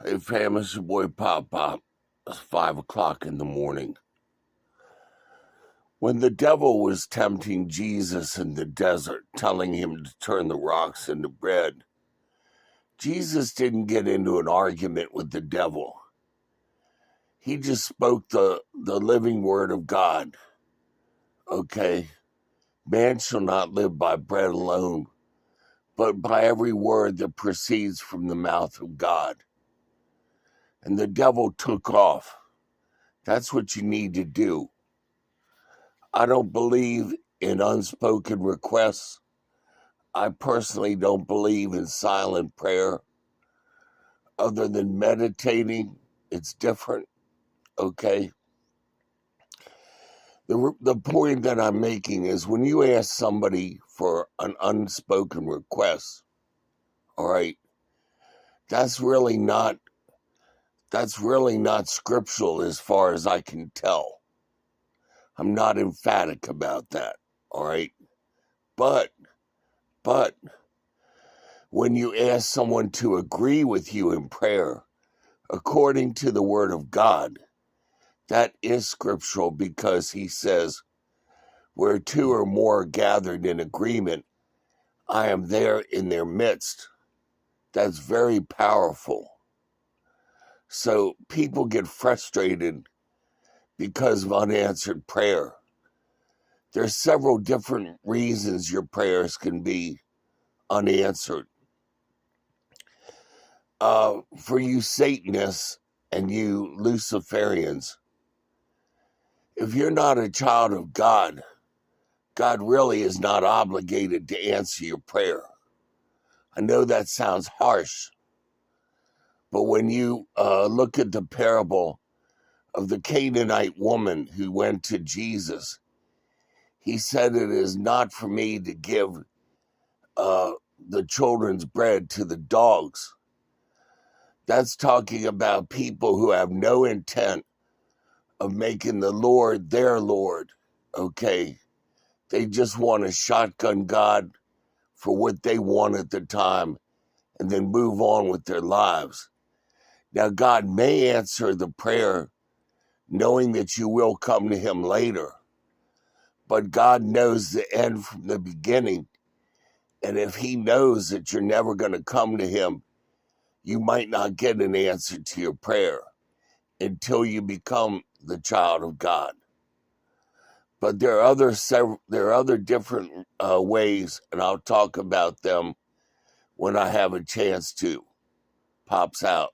Hey fam, it's your boy Pop Pop. It's 5 o'clock in the morning. When the devil was tempting Jesus in the desert, telling him to turn the rocks into bread, Jesus didn't get into an argument with the devil. He just spoke the living word of God. Okay? Man shall not live by bread alone, but by every word that proceeds from the mouth of God. And the devil took off. That's what you need to do. I don't believe in unspoken requests. I personally don't believe in silent prayer. Other than meditating, it's different, okay? The point that I'm making is when you ask somebody for an unspoken request, all right, that's really not scriptural as far as I can tell. I'm not emphatic about that, all right? But when you ask someone to agree with you in prayer, according to the word of God, that is scriptural because he says, where two or more are gathered in agreement, I am there in their midst. That's very powerful. So people get frustrated because of unanswered prayer. There's several different reasons your prayers can be unanswered. For you Satanists and you Luciferians, if you're not a child of God, God really is not obligated to answer your prayer. I know that sounds harsh, but when you look at the parable of the Canaanite woman who went to Jesus, he said, it is not for me to give the children's bread to the dogs. That's talking about people who have no intent of making the Lord their Lord, okay? They just want to shotgun God for what they want at the time and then move on with their lives. Now, God may answer the prayer knowing that you will come to him later, but God knows the end from the beginning. And if he knows that you're never going to come to him, you might not get an answer to your prayer until you become the child of God. But there are other different ways, and I'll talk about them when I have a chance to. Pops out.